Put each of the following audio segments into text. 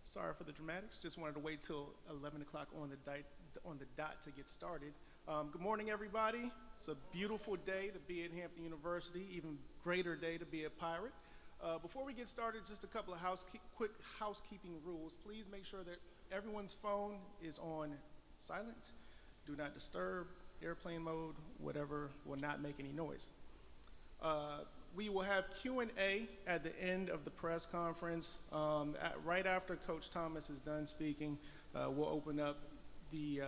Sorry for the dramatics. Just wanted to wait till 11 o'clock on the dot to get started. Good morning, everybody. It's a beautiful day to be at Hampton University, even greater day to be a Pirate. Before we get started, just a couple of quick housekeeping rules. Please make sure that everyone's phone is on silent, do not disturb, airplane mode, whatever will not make any noise. We will have Q&A at the end of the press conference. Right after Coach Thomas is done speaking, we'll open up the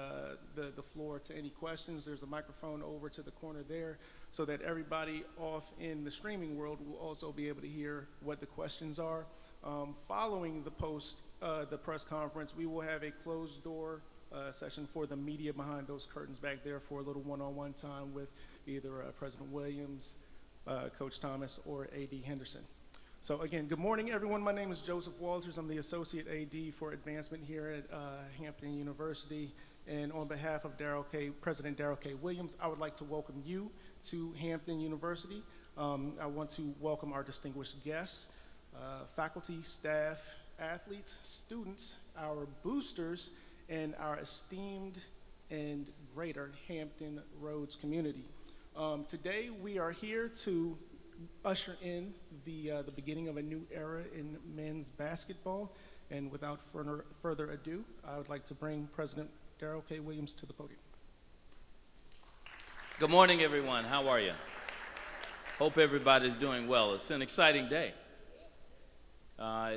floor to any questions. There's a microphone over to the corner there so that everybody off in the streaming world will also be able to hear what the questions are. Following the press conference, we will have a closed door session for the media behind those curtains back there for a little one-on-one time with either President Williams, Coach Thomas, or A.D. Henderson. So again, good morning, everyone. My name is Joseph Walters. I'm the Associate A.D. for Advancement here at Hampton University. And on behalf of President Darrell K. Williams, I would like to welcome you to Hampton University. I want to welcome our distinguished guests, faculty, staff, athletes, students, our boosters, and our esteemed and greater Hampton Roads community. Today we are here to usher in the beginning of a new era in men's basketball, and without further ado, I would like to bring President Darrell K. Williams to the podium. Good morning, everyone. How are you? Hope everybody's doing well. It's an exciting day.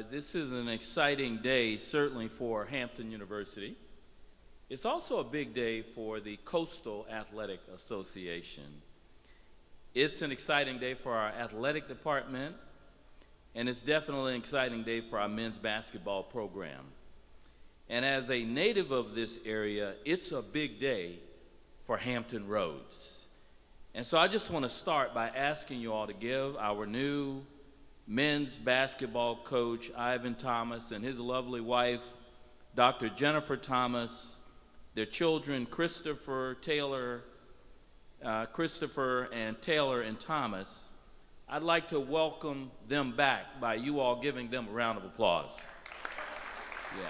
This is an exciting day, certainly for Hampton University. It's also a big day for the Coastal Athletic Association. It's an exciting day for our athletic department, and it's definitely an exciting day for our men's basketball program. And as a native of this area, it's a big day for Hampton Roads. And so I just want to start by asking you all to give our new men's basketball coach, Ivan Thomas, and his lovely wife, Dr. Jennifer Thomas, their children, Christopher and Taylor and Thomas. I'd like to welcome them back by you all giving them a round of applause. Yeah.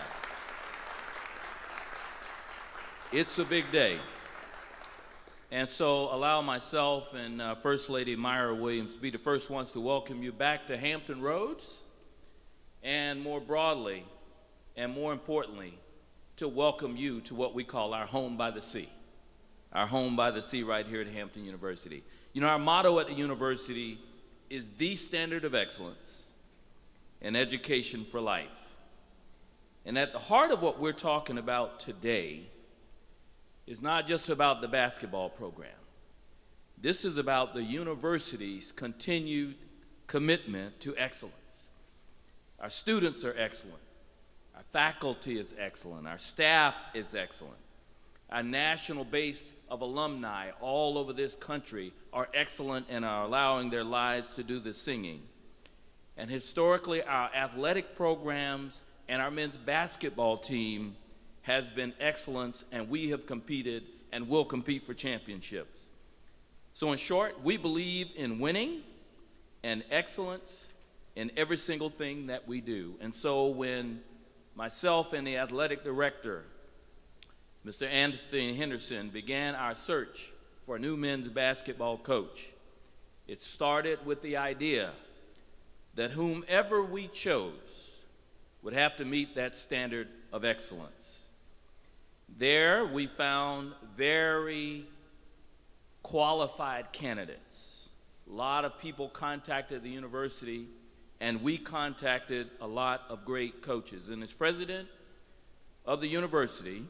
It's a big day. And so allow myself and First Lady Myra Williams to be the first ones to welcome you back to Hampton Roads, and more broadly and more importantly, to welcome you to what we call our home by the sea. Our home by the sea right here at Hampton University. You know, our motto at the university is the standard of excellence and education for life. And at the heart of what we're talking about today is not just about the basketball program. This is about the university's continued commitment to excellence. Our students are excellent. Our faculty is excellent. Our staff is excellent. Our national base of alumni all over this country are excellent and are allowing their lives to do the singing. And historically, our athletic programs and our men's basketball team has been excellence, and we have competed and will compete for championships. So in short, we believe in winning and excellence in every single thing that we do. And so when myself and the athletic director, Mr. Anthony Henderson, began our search for a new men's basketball coach, it started with the idea that whomever we chose would have to meet that standard of excellence. There we found very qualified candidates. A lot of people contacted the university, and we contacted a lot of great coaches. And as president of the university,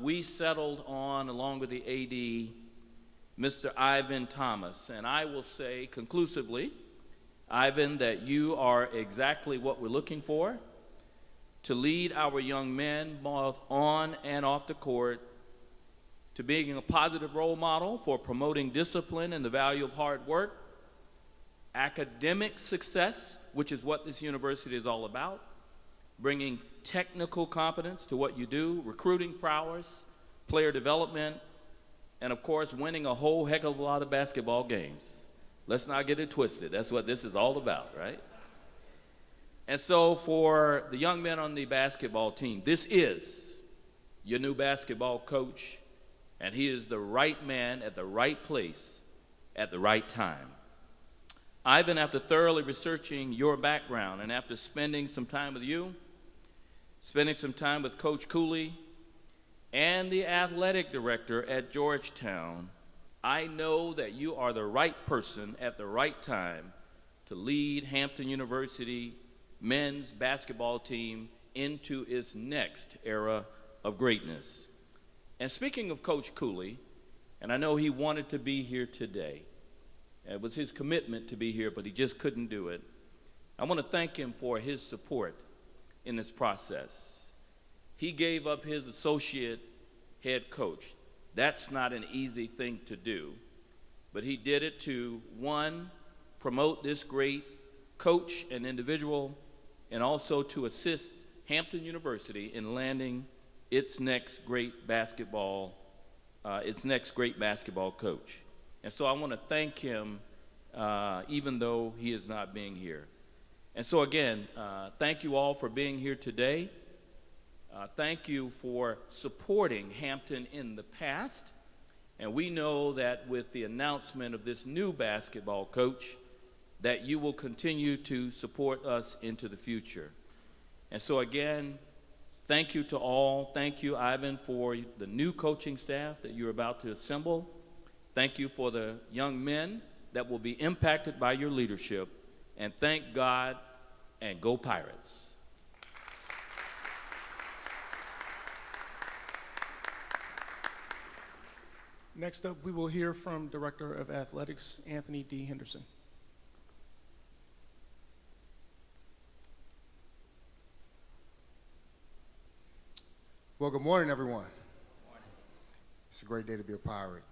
we settled on, along with the AD, Mr. Ivan Thomas. And I will say conclusively, Ivan, that you are exactly what we're looking for to lead our young men both on and off the court, to being a positive role model for promoting discipline and the value of hard work, academic success, which is what this university is all about, bringing technical competence to what you do, recruiting prowess, player development, and of course, winning a whole heck of a lot of basketball games. Let's not get it twisted. That's what this is all about, right? And so for the young men on the basketball team, this is your new basketball coach, and he is the right man at the right place at the right time. Ivan, after thoroughly researching your background and after spending some time with you, spending some time with Coach Cooley and the athletic director at Georgetown, I know that you are the right person at the right time to lead Hampton University men's basketball team into its next era of greatness. And speaking of Coach Cooley, and I know he wanted to be here today, it was his commitment to be here, but he just couldn't do it. I want to thank him for his support in this process. He gave up his associate head coach. That's not an easy thing to do, but he did it to, one, promote this great coach and individual, and also to assist Hampton University in landing its next great basketball coach. And so I want to thank him, even though he is not being here. And so again, thank you all for being here today. Thank you for supporting Hampton in the past. And we know that with the announcement of this new basketball coach, that you will continue to support us into the future. And so again, thank you to all. Thank you, Ivan, for the new coaching staff that you're about to assemble. Thank you for the young men that will be impacted by your leadership. And thank God, and go Pirates. Next up, we will hear from Director of Athletics, Anthony D. Henderson. Well, good morning, everyone. It's a great day to be a Pirate.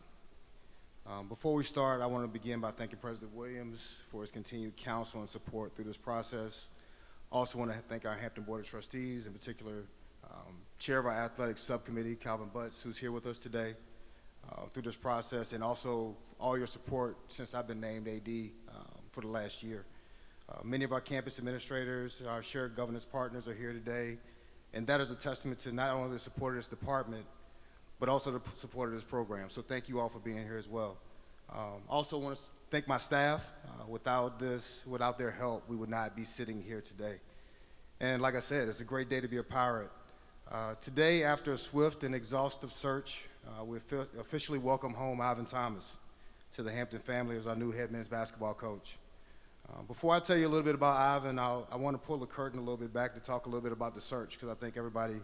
Before we start, I want to begin by thanking President Williams for his continued counsel and support through this process. I also want to thank our Hampton Board of Trustees, in particular, Chair of our Athletics Subcommittee, Calvin Butts, who's here with us today through this process, and also all your support since I've been named AD for the last year. Many of our campus administrators, our shared governance partners are here today, and that is a testament to not only the support of this department, but also the support of this program. So thank you all for being here as well. Also want to thank my staff. Without their help, we would not be sitting here today. And like I said, it's a great day to be a Pirate. Today, after a swift and exhaustive search, we officially welcome home Ivan Thomas to the Hampton family as our new head men's basketball coach. Before I tell you a little bit about Ivan, I want to pull the curtain a little bit back to talk a little bit about the search, because I think everybody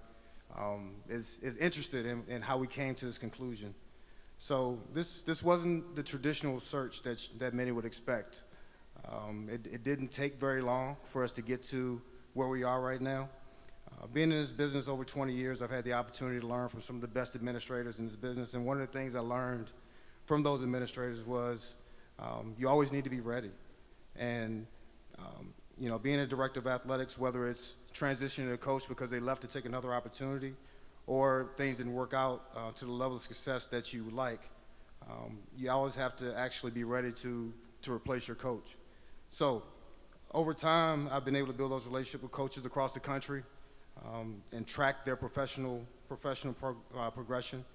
is interested in how we came to this conclusion. So this wasn't the traditional search that many would expect. It didn't take very long for us to get to where we are right now. Being in this business over 20 years, I've had the opportunity to learn from some of the best administrators in this business, and one of the things I learned from those administrators was you always need to be ready. And being a director of athletics, whether it's transitioning to coach because they left to take another opportunity, or things didn't work out to the level of success that you would like, you always have to actually be ready to replace your coach. So over time, I've been able to build those relationships with coaches across the country and track their professional progression.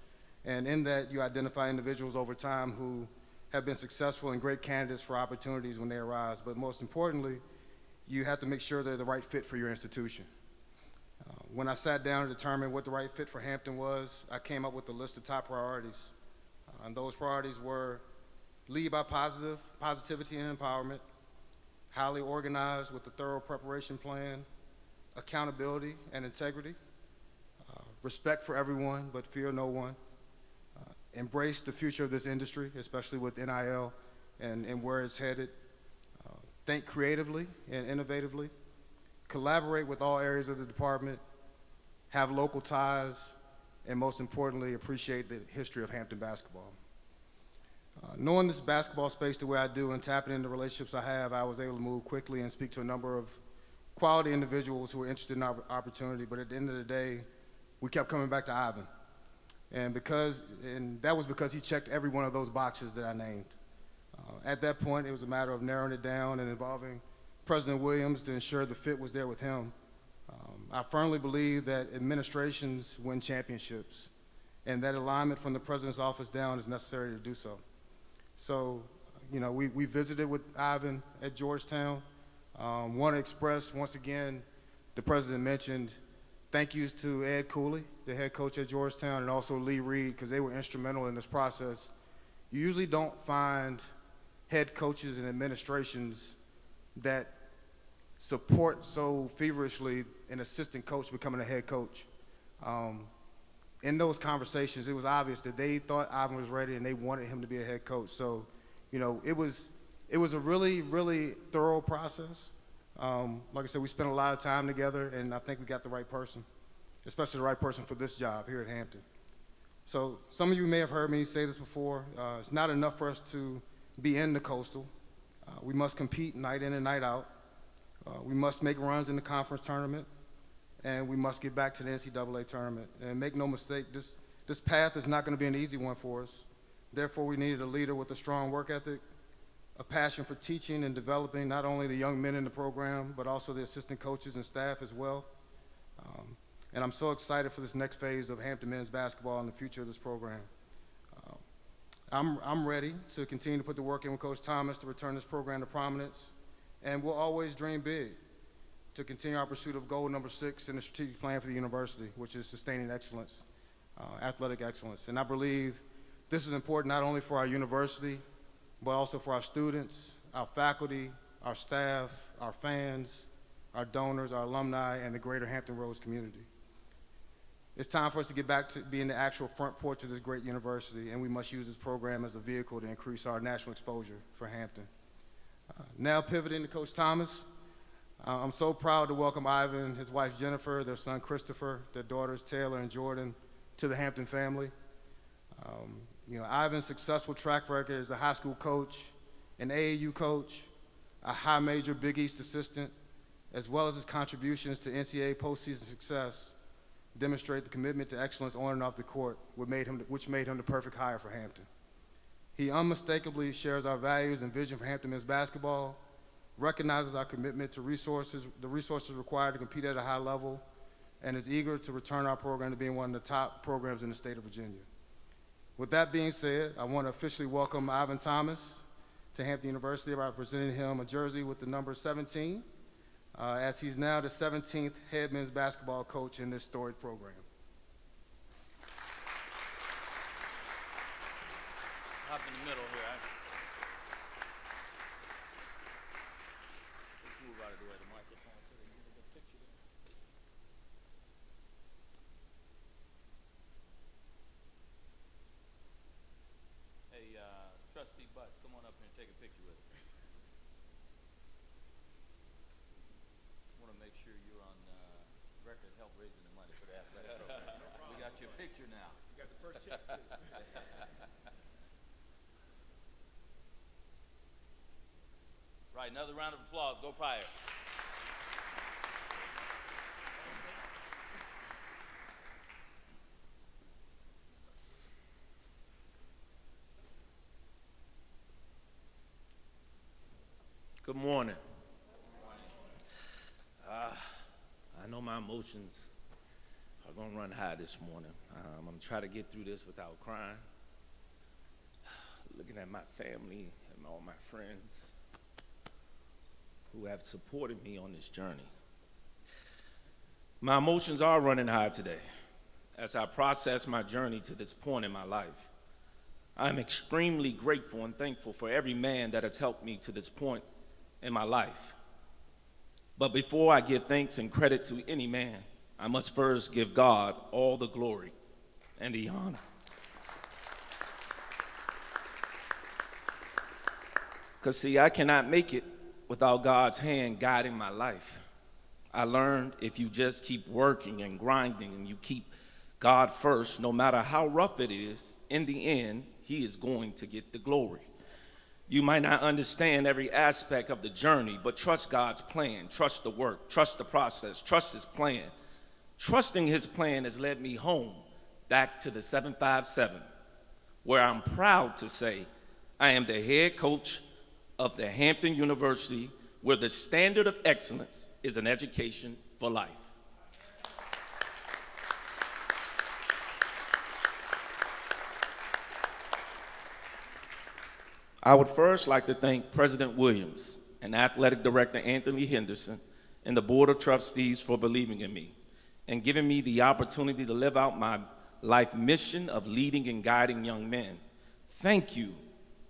And in that, you identify individuals over time who have been successful and great candidates for opportunities when they arise. But most importantly, you have to make sure they're the right fit for your institution. When I sat down to determine what the right fit for Hampton was, I came up with a list of top priorities. And those priorities were lead by positivity and empowerment, highly organized with a thorough preparation plan, accountability and integrity, respect for everyone but fear no one, embrace the future of this industry, especially with NIL and where it's headed, think creatively and innovatively, collaborate with all areas of the department, have local ties, and most importantly, appreciate the history of Hampton basketball. Knowing this basketball space the way I do and tapping into relationships I have, I was able to move quickly and speak to a number of quality individuals who were interested in our opportunity, but at the end of the day, we kept coming back to Ivan. And that was because he checked every one of those boxes that I named. At that point, it was a matter of narrowing it down and involving President Williams to ensure the fit was there with him. I firmly believe that administrations win championships, and that alignment from the president's office down is necessary to do so. So, we visited with Ivan at Georgetown. Want to express, once again, the president mentioned thank yous to Ed Cooley, the head coach at Georgetown, and also Lee Reed, because they were instrumental in this process. You usually don't find head coaches and administrations that support so feverishly an assistant coach becoming a head coach. In those conversations, it was obvious that they thought Ivan was ready and they wanted him to be a head coach. So, it was a really, really thorough process. Like I said, we spent a lot of time together, and I think we got the right person, especially the right person for this job here at Hampton. So some of you may have heard me say this before. It's not enough for us to be in the Coastal. We must compete night in and night out. We must make runs in the conference tournament, and we must get back to the NCAA tournament. And make no mistake, this path is not going to be an easy one for us. Therefore, we needed a leader with a strong work ethic, a passion for teaching and developing not only the young men in the program, but also the assistant coaches and staff as well. And I'm so excited for this next phase of Hampton men's basketball and the future of this program. I'm ready to continue to put the work in with Coach Thomas to return this program to prominence. And we'll always dream big to continue our pursuit of goal number 6 in the strategic plan for the university, which is sustaining excellence, athletic excellence. And I believe this is important not only for our university, but also for our students, our faculty, our staff, our fans, our donors, our alumni, and the greater Hampton Roads community. It's time for us to get back to being the actual front porch of this great university, and we must use this program as a vehicle to increase our national exposure for Hampton. Now pivoting to Coach Thomas, I'm so proud to welcome Ivan, his wife Jennifer, their son Christopher, their daughters Taylor and Jordan to the Hampton family. Ivan's successful track record as a high school coach, an AAU coach, a high major Big East assistant, as well as his contributions to NCAA postseason success, demonstrate the commitment to excellence on and off the court, which made him the perfect hire for Hampton. He unmistakably shares our values and vision for Hampton men's basketball, recognizes our commitment to the resources required to compete at a high level, and is eager to return our program to being one of the top programs in the state of Virginia. With that being said, I want to officially welcome Ivan Thomas to Hampton University by presenting him a jersey with the number 17, as he's now the 17th head men's basketball coach in this storied program. Hop in the middle here. Let's move out of the way of the microphone so they can get a good picture there. Hey, Trustee Butts, come on up here and take a picture with us. Want to make sure you're on record help raising the money for the athletic program. We got your picture now. You got the first check, too. Right, another round of applause. Go Pryor. Good morning. I know my emotions are going to run high this morning. I'm going to try to get through this without crying. Looking at my family and all my friends who have supported me on this journey. My emotions are running high today as I process my journey to this point in my life. I'm extremely grateful and thankful for every man that has helped me to this point in my life. But before I give thanks and credit to any man, I must first give God all the glory and the honor. Because see, I cannot make it without God's hand guiding my life. I learned if you just keep working and grinding and you keep God first, no matter how rough it is, in the end, He is going to get the glory. You might not understand every aspect of the journey, but trust God's plan, trust the work, trust the process, trust His plan. Trusting His plan has led me home, back to the 757, where I'm proud to say I am the head coach of the Hampton University where the standard of excellence is an education for life. I would first like to thank President Williams and Athletic Director Anthony Henderson and the Board of Trustees for believing in me and giving me the opportunity to live out my life mission of leading and guiding young men. Thank you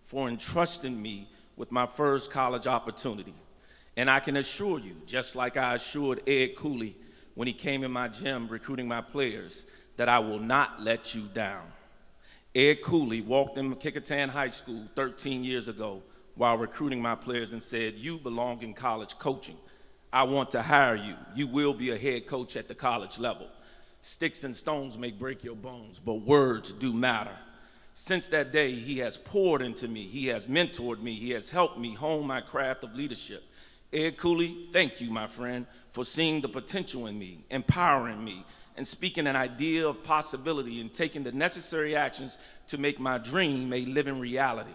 for entrusting me with my first college opportunity. And I can assure you, just like I assured Ed Cooley when he came in my gym recruiting my players, that I will not let you down. Ed Cooley walked in Kecoughtan High School 13 years ago while recruiting my players and said, "You belong in college coaching. I want to hire you. You will be a head coach at the college level. Sticks and stones may break your bones, but words do matter." Since that day, he has poured into me. He has mentored me. He has helped me hone my craft of leadership. Ed Cooley, thank you, my friend, for seeing the potential in me, empowering me, and speaking an idea of possibility and taking the necessary actions to make my dream a living reality.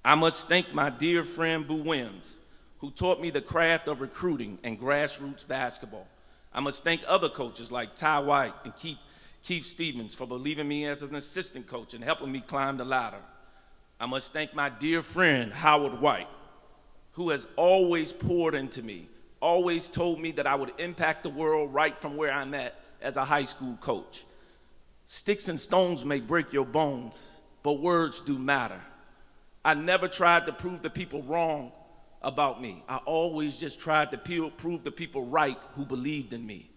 I must thank my dear friend Boo Williams, who taught me the craft of recruiting and grassroots basketball. I must thank other coaches like Ty White and Keith Stevens for believing me as an assistant coach and helping me climb the ladder. I must thank my dear friend Howard White, who has always poured into me, always told me that I would impact the world right from where I'm at as a high school coach. Sticks and stones may break your bones, but words do matter. I never tried to prove the people wrong about me. I always just tried to prove the people right who believed in me.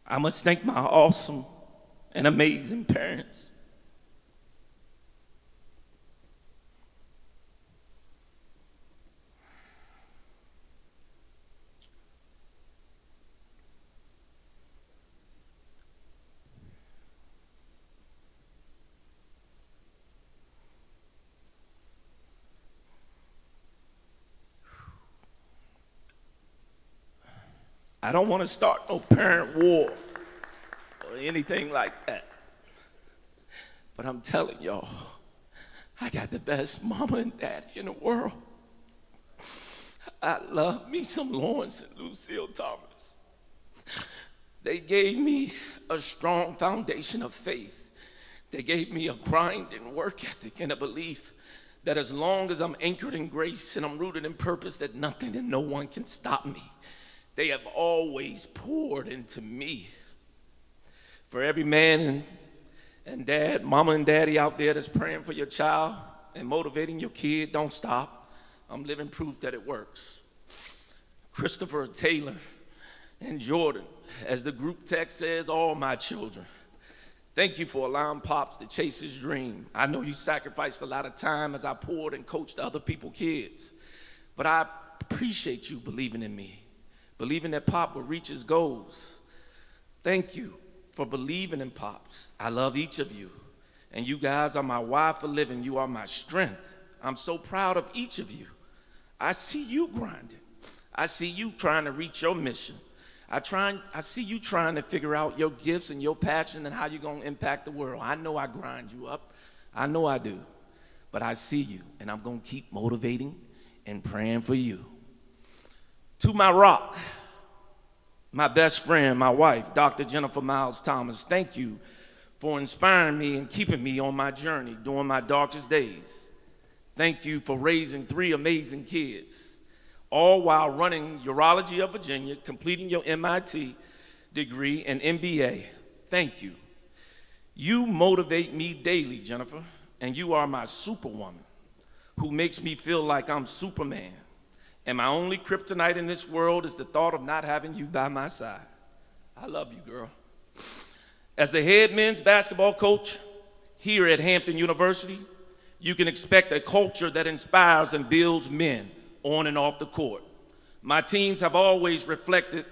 I must thank my awesome and amazing parents. I don't want to start no parent war or anything like that. But I'm telling y'all, I got the best mama and daddy in the world. I love me some Lawrence and Lucille Thomas. They gave me a strong foundation of faith. They gave me a grind and work ethic and a belief that as long as I'm anchored in grace and I'm rooted in purpose, that nothing and no one can stop me. They have always poured into me. For every man and dad, mama and daddy out there that's praying for your child and motivating your kid, don't stop. I'm living proof that it works. Christopher, Taylor, and Jordan, as the group text says, all my children. Thank you for allowing Pops to chase his dream. I know you sacrificed a lot of time as I poured and coached other people's kids, but I appreciate you believing in me, believing that Pop will reach his goals. Thank you for believing in Pops. I love each of you, and you guys are my why for living. You are my strength. I'm so proud of each of you. I see you grinding. I see you trying to reach your mission. I see you trying to figure out your gifts and your passion and how you're going to impact the world. I know I grind you up. I know I do. But I see you, and I'm going to keep motivating and praying for you. To my rock, my best friend, my wife, Dr. Jennifer Miles Thomas, thank you for inspiring me and keeping me on my journey during my darkest days. Thank you for raising 3 amazing kids, all while running Urology of Virginia, completing your MIT degree and MBA. Thank you. You motivate me daily, Jennifer, and you are my superwoman who makes me feel like I'm Superman. And my only kryptonite in this world is the thought of not having you by my side. I love you, girl. As the head men's basketball coach here at Hampton University, you can expect a culture that inspires and builds men on and off the court. My teams have always reflected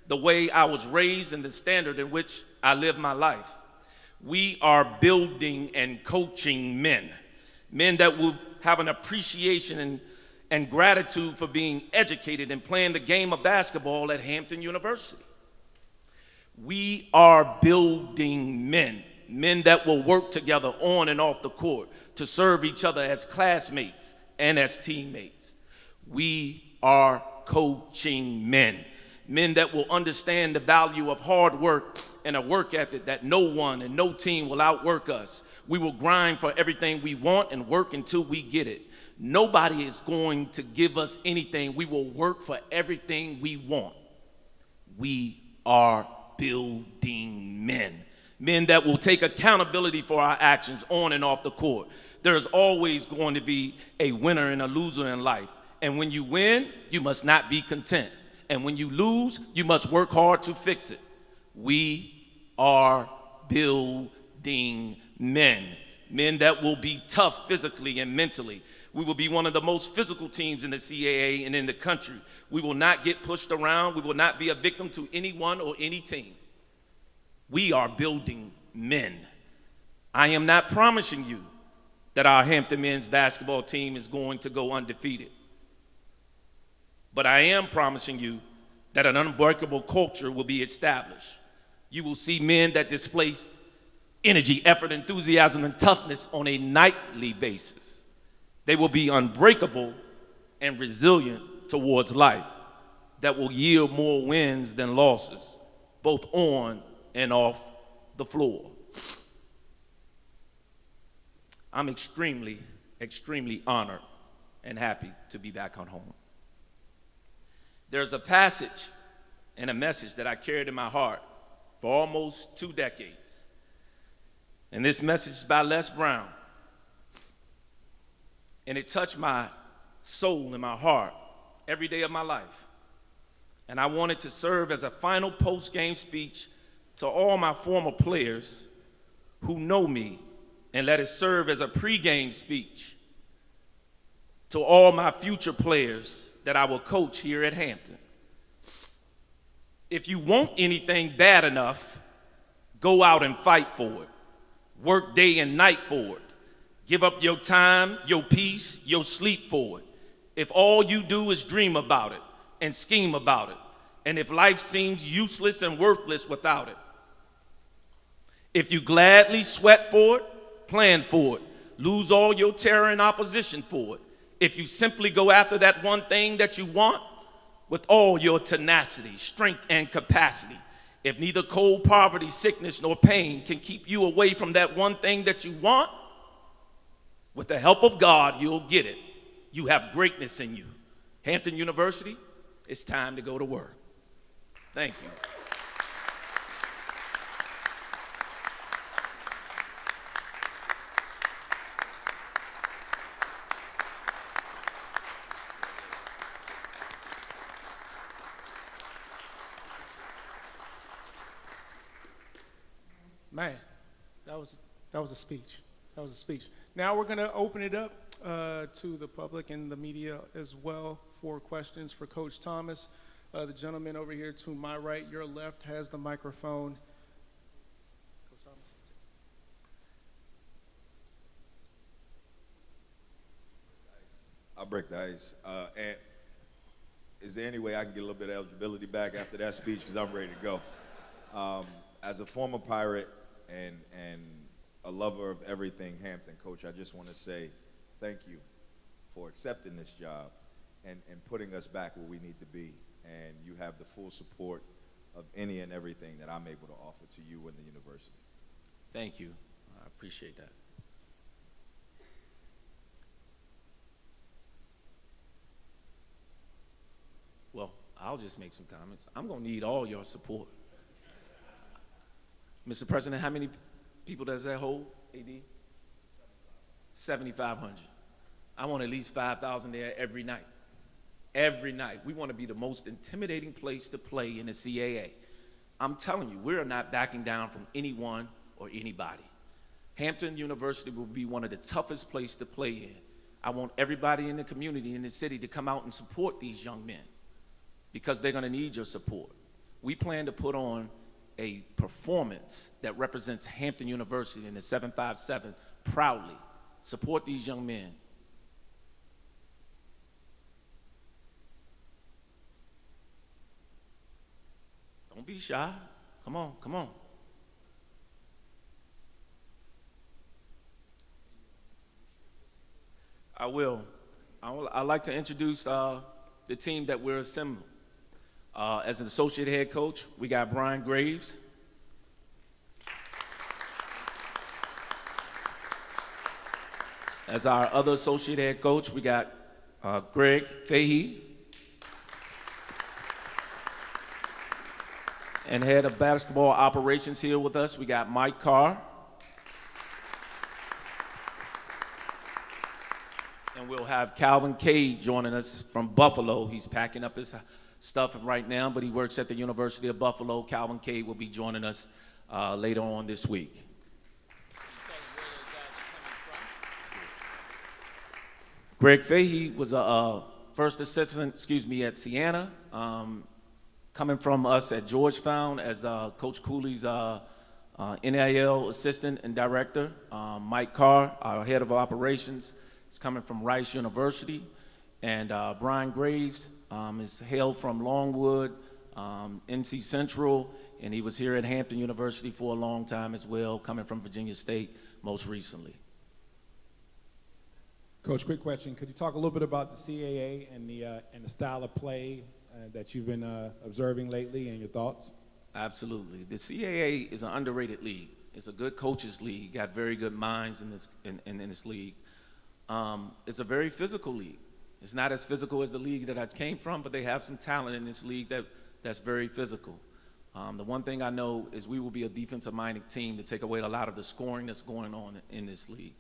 the way I was raised and the standard in which I live my life. We are building and coaching men that will have an appreciation and gratitude for being educated and playing the game of basketball at Hampton University. We are building men men that will work together on and off the court to serve each other as classmates and as teammates. We are coaching men, men that will understand the value of hard work and a work ethic that no one and no team will outwork us. We will grind for everything we want and work until we get it. Nobody is going to give us anything. We will work for everything we want. We are building men, men that will take accountability for our actions on and off the court. There is always going to be a winner and a loser in life. And when you win, you must not be content. And when you lose, you must work hard to fix it. We are building men, men that will be tough physically and mentally. We will be one of the most physical teams in the CAA and in the country. We will not get pushed around. We will not be a victim to anyone or any team. We are building men. I am not promising you that our Hampton men's basketball team is going to go undefeated. But I am promising you that an unbreakable culture will be established. You will see men that display energy, effort, enthusiasm, and toughness on a nightly basis. They will be unbreakable and resilient towards life that will yield more wins than losses, both on and off the floor. I'm extremely, extremely honored and happy to be back on home. There's a passage and a message that I carried in my heart for almost 2 decades. And this message is by Les Brown. And it touched my soul and my heart every day of my life. And I wanted to serve as a final post-game speech to all my former players who know me, and let it serve as a pre-game speech to all my future players that I will coach here at Hampton. If you want anything bad enough, go out and fight for it. Work day and night for it. Give up your time, your peace, your sleep for it. If all you do is dream about it and scheme about it, and if life seems useless and worthless without it. If you gladly sweat for it, plan for it, lose all your terror and opposition for it. If you simply go after that one thing that you want with all your tenacity, strength, and capacity. If neither cold, poverty, sickness, nor pain can keep you away from that one thing that you want, with the help of God, you'll get it. You have greatness in you. Hampton University, it's time to go to work. Thank you. Man, that was a speech. That was a speech. Now we're going to open it up to the public and the media as well for questions for Coach Thomas. The gentleman over here to my right, your left, has the microphone. Coach Thomas. I'll break the ice. And is there any way I can get a little bit of eligibility back after that speech? Because I'm ready to go. As a former Pirate and a lover of everything Hampton, Coach, I just want to say thank you for accepting this job and putting us back where we need to be. And you have the full support of any and everything that I'm able to offer to you and the university. Thank you. I appreciate that. Well, I'll just make some comments. I'm going to need all your support. Mr. President, how many people does that hold, AD? 7,500. I want at least 5,000 there every night. Every night. We want to be the most intimidating place to play in the CAA. I'm telling you, we're not backing down from anyone or anybody. Hampton University will be one of the toughest places to play in. I want everybody in the community, in the city, to come out and support these young men because they're going to need your support. We plan to put on a performance that represents Hampton University in the 757 proudly. Support these young men. Don't be shy. Come on, come on. will. I'd like to introduce the team that we're assembling. As an associate head coach, we got Brian Graves. As our other associate head coach, we got Greg Fahey. And head of basketball operations here with us, we got Mike Carr. And we'll have Calvin Cade joining us from Buffalo. He's packing up his stuff right now, but he works at the University of Buffalo. Calvin Cade will be joining us later on this week. Greg Fahey was a first assistant, at Siena, coming from us at Georgetown as Coach Cooley's NIL assistant and director. Mike Carr, our head of operations, is coming from Rice University. And Brian Graves is hailed from Longwood, NC Central, and he was here at Hampton University for a long time as well, coming from Virginia State most recently. Coach, quick question. Could you talk a little bit about the CAA and the style of play that you've been observing lately and your thoughts? Absolutely. The CAA is an underrated league. It's a good coaches league. Got very good minds in this league. It's a very physical league. It's not as physical as the league that I came from, but they have some talent in this league that's very physical. The one thing I know is we will be a defensive-minded team to take away a lot of the scoring that's going on in this league.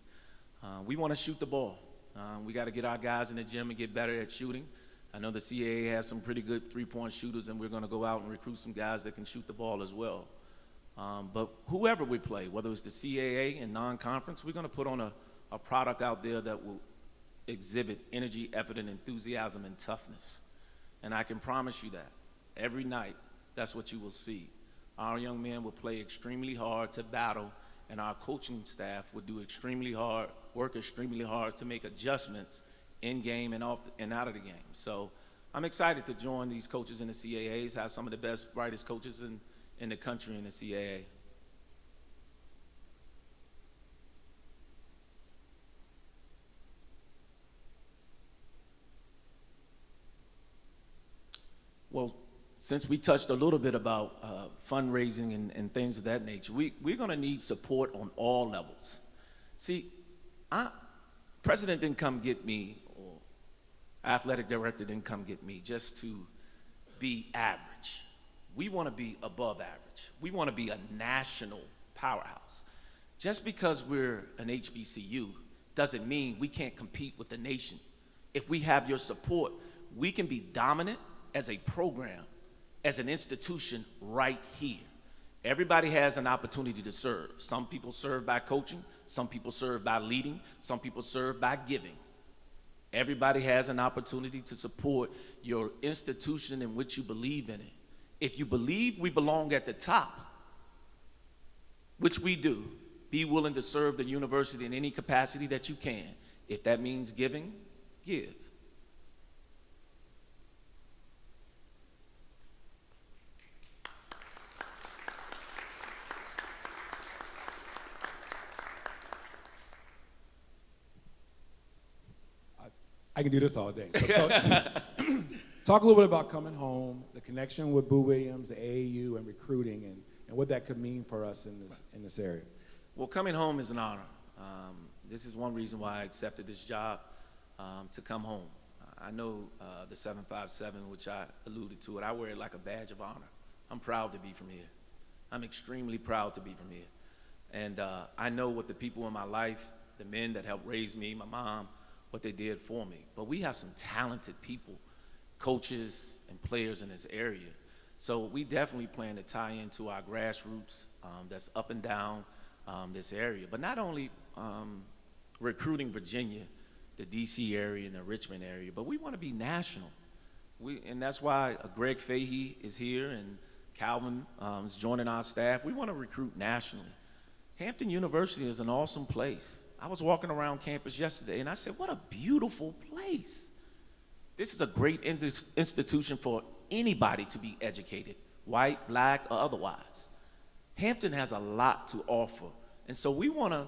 We want to shoot the ball. We got to get our guys in the gym and get better at shooting. I know the CAA has some pretty good three-point shooters, and we're going to go out and recruit some guys that can shoot the ball as well. But whoever we play, whether it's the CAA and non-conference, we're going to put on a product out there that will exhibit energy, effort, and enthusiasm and toughness. And I can promise you that every night, that's what you will see. Our young men will play extremely hard to battle, and our coaching staff will work extremely hard to make adjustments in game and out of the game. So I'm excited to join these coaches in the CAAs, have some of the best, brightest coaches in the country in the CAA. Well, since we touched a little bit about fundraising and things of that nature, we're going to need support on all levels. See, President didn't come get me, or athletic director didn't come get me just to be average. We want to be above average. We want to be a national powerhouse. Just because we're an HBCU doesn't mean we can't compete with the nation. If we have your support, we can be dominant as a program, as an institution right here. Everybody has an opportunity to serve. Some people serve by coaching, some people serve by leading, some people serve by giving. Everybody has an opportunity to support your institution in which you believe in it. If you believe we belong at the top, which we do, be willing to serve the university in any capacity that you can. If that means giving, give. I can do this all day. So, Coach, talk a little bit about coming home, the connection with Boo Williams, the AAU, and recruiting, and what that could mean for us in this area. Well, coming home is an honor. This is one reason why I accepted this job, to come home. I know the 757, which I alluded to it. I wear it like a badge of honor. I'm proud to be from here. I'm extremely proud to be from here. And I know what the people in my life, the men that helped raise me, my mom, what they did for me. But we have some talented people, coaches and players in this area. So we definitely plan to tie into our grassroots that's up and down this area. But not only recruiting Virginia, the DC area and the Richmond area, but we want to be national. And that's why Greg Fahey is here and Calvin is joining our staff. We want to recruit nationally. Hampton University is an awesome place. I was walking around campus yesterday, and I said, what a beautiful place. This is a great institution for anybody to be educated, white, black, or otherwise. Hampton has a lot to offer, and so we want to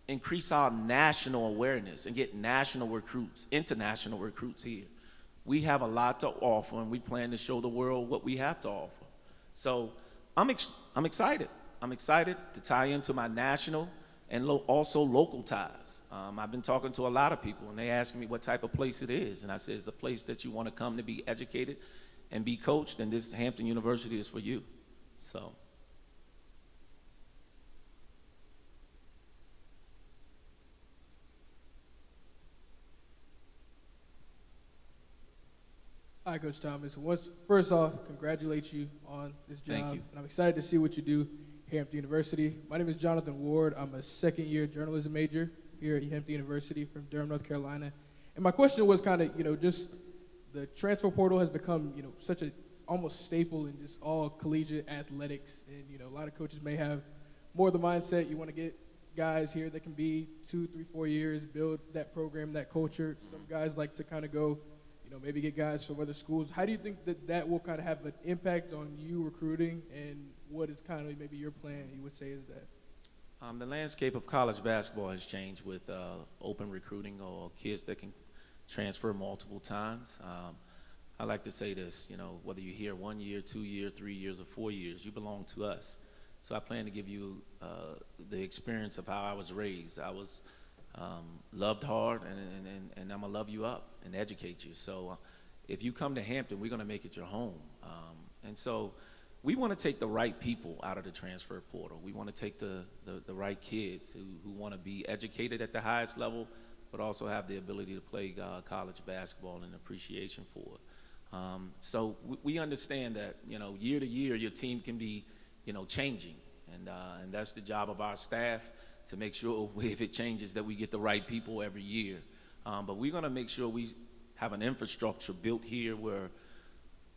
increase our national awareness and get national recruits, international recruits here. We have a lot to offer, and we plan to show the world what we have to offer. So I'm excited. I'm excited to tie into my national and also local ties. I've been talking to a lot of people, and they ask me what type of place it is. And I said, it's a place that you want to come to be educated and be coached, and this Hampton University is for you. So. Hi, Coach Thomas. First off, congratulate you on this job. Thank you. And I'm excited to see what you do here at Hampton University. My name is Jonathan Ward. I'm a second-year journalism major here at Hampton University from Durham, North Carolina. And my question was kind of, just the transfer portal has become, such a almost staple in just all collegiate athletics. And, a lot of coaches may have more of the mindset you want to get guys here that can be 2, 3, 4 years, build that program, that culture. Some guys like to kind of go, maybe get guys from other schools. How do you think that will kind of have an impact on you recruiting, and what is kind of maybe your plan, you would say, is that? The landscape of college basketball has changed with open recruiting or kids that can transfer multiple times. I like to say this, whether you're here 1 year, 2 years, 3 years, or 4 years, you belong to us. So I plan to give you the experience of how I was raised. I was loved hard, and I'm gonna love you up and educate you. So if you come to Hampton, we're gonna make it your home. And so we want to take the right people out of the transfer portal. We want to take the right kids who want to be educated at the highest level, but also have the ability to play college basketball and appreciation for it. So we understand that, year to year, your team can be, changing. And that's the job of our staff, to make sure if it changes that we get the right people every year. But we're going to make sure we have an infrastructure built here where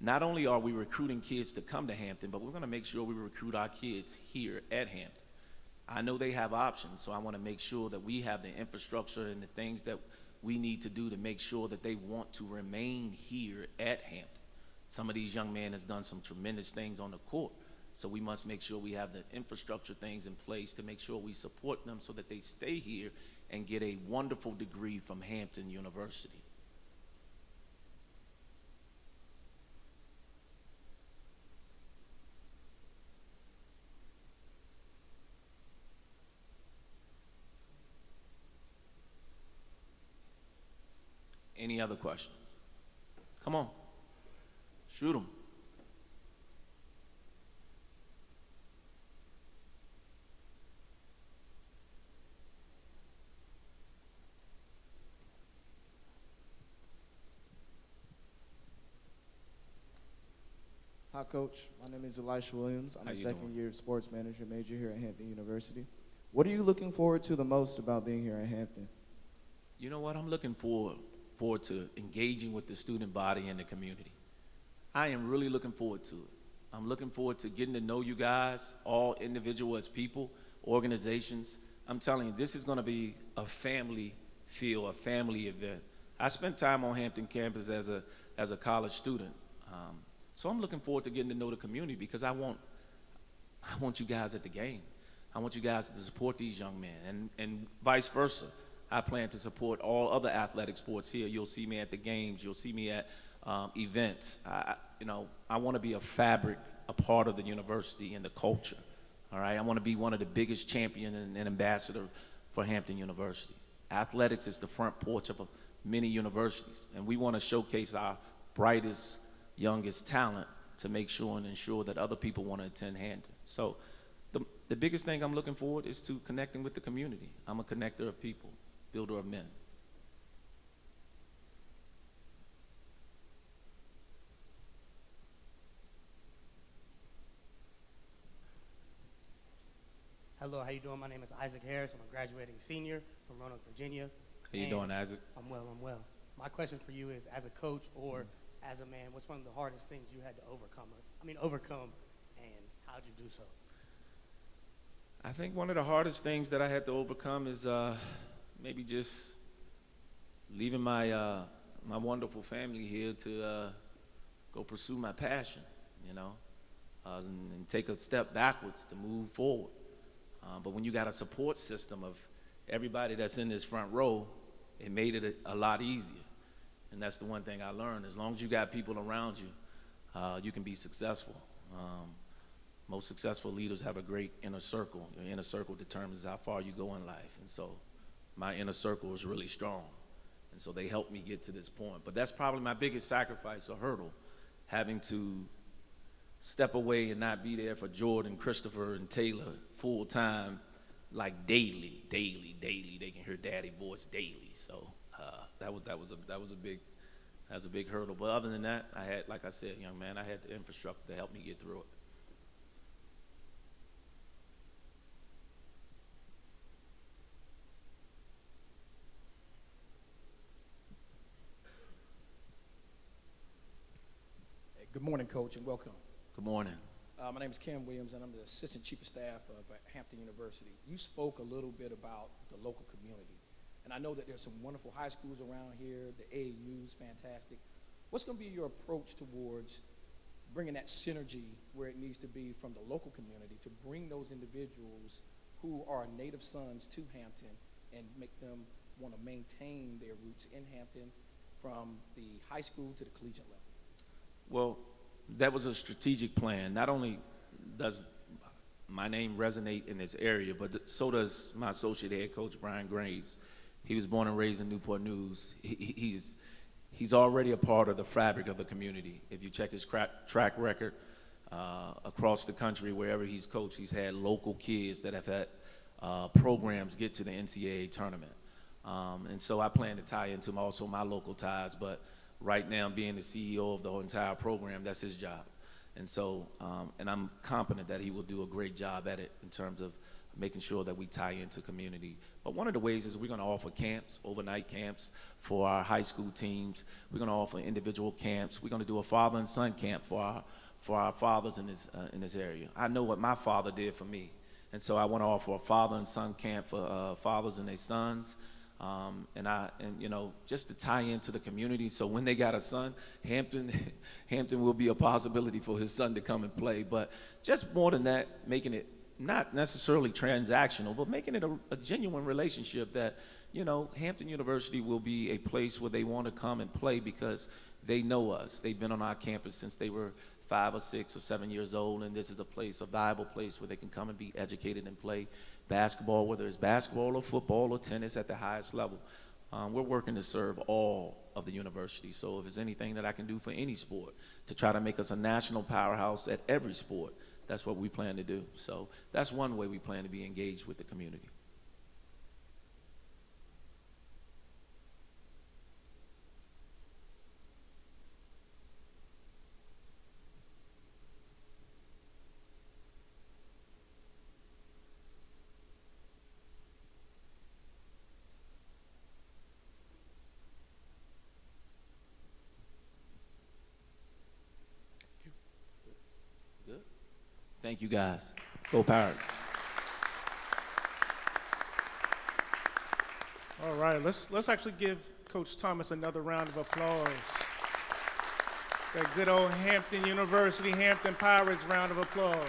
not only are we recruiting kids to come to Hampton, but we're going to make sure we recruit our kids here at Hampton. I know they have options, so I want to make sure that we have the infrastructure and the things that we need to do to make sure that they want to remain here at Hampton. Some of these young men has done some tremendous things on the court. So we must make sure we have the infrastructure things in place to make sure we support them so that they stay here and get a wonderful degree from Hampton University. Any other questions? Come on, shoot them. Hi, Coach. My name is Elisha Williams. I'm How a you doing? second-year sports manager major here at Hampton University. What are you looking forward to the most about being here at Hampton? You know what? I'm looking forward to engaging with the student body and the community. I am really looking forward to it. I'm looking forward to getting to know you guys, all individual as people, organizations. I'm telling you, this is going to be a family feel, a family event. I spent time on Hampton campus as a college student. So I'm looking forward to getting to know the community because I want you guys at the game. I want you guys to support these young men and vice versa. I plan to support all other athletic sports here. You'll see me at the games. You'll see me at events. I want to be a fabric, a part of the university and the culture. All right, I want to be one of the biggest champion and ambassador for Hampton University. Athletics is the front porch of many universities, and we want to showcase our brightest, youngest talent to make sure and ensure that other people want to attend Hampton. So the biggest thing I'm looking forward is to connecting with the community. I'm a connector of people, builder of men. Hello, how you doing? My name is Isaac Harris. I'm a graduating senior from Roanoke, Virginia. How you doing, Isaac? I'm well. My question for you is, as a coach or as a man, what's one of the hardest things you had to overcome, and how'd you do so? I think one of the hardest things that I had to overcome is maybe just leaving my my wonderful family here to go pursue my passion, and take a step backwards to move forward. But when you got a support system of everybody that's in this front row, it made it a lot easier. And that's the one thing I learned. As long as you got people around you, you can be successful. Most successful leaders have a great inner circle. Your inner circle determines how far you go in life. And so my inner circle was really strong. And so they helped me get to this point. But that's probably my biggest sacrifice or hurdle, having to step away and not be there for Jordan, Christopher, and Taylor full time, like daily. They can hear Daddy's voice daily. So that was a big hurdle. But other than that, I had, like I said, young man, I had the infrastructure to help me get through it. Good morning, Coach, and welcome. Good morning. My name is Ken Williams, and I'm the Assistant Chief of Staff of Hampton University. You spoke a little bit about the local community, and I know that there's some wonderful high schools around here. The AAU is fantastic. What's going to be your approach towards bringing that synergy where it needs to be from the local community to bring those individuals who are native sons to Hampton and make them want to maintain their roots in Hampton from the high school to the collegiate level? Well, that was a strategic plan. Not only does my name resonate in this area, but so does my associate head coach, Brian Graves. He was born and raised in Newport News. He's already a part of the fabric of the community. If you check his track record across the country, wherever he's coached, he's had local kids that have had programs get to the NCAA tournament. And so I plan to tie into also my local ties, but right now, being the CEO of the whole entire program, that's his job. And so, and I'm confident that he will do a great job at it in terms of making sure that we tie into community. But one of the ways is we're going to offer camps, overnight camps for our high school teams. We're going to offer individual camps. We're going to do a father and son camp for our fathers in this area. I know what my father did for me. And so I want to offer a father and son camp for fathers and their sons. And you know, just to tie into the community, so when they got a son, Hampton will be a possibility for his son to come and play. But just more than that, making it not necessarily transactional, but making it a genuine relationship that, you know, Hampton University will be a place where they want to come and play because they know us. They've been on our campus since they were 5 or 6 or 7 years old, and this is a viable place where they can come and be educated and play basketball, whether it's basketball or football or tennis at the highest level. We're working to serve all of the university. So if there's anything that I can do for any sport to try to make us a national powerhouse at every sport, that's what we plan to do. So that's one way we plan to be engaged with the community. Thank you, guys. Go Pirates. All right, let's actually give Coach Thomas another round of applause. That good old Hampton University, Hampton Pirates round of applause.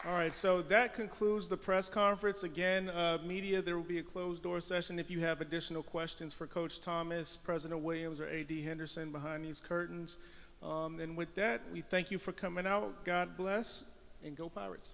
All right, so that concludes the press conference. Again, media, there will be a closed door session if you have additional questions for Coach Thomas, President Williams, or A.D. Henderson behind these curtains. And with that, we thank you for coming out. God bless, and go Pirates.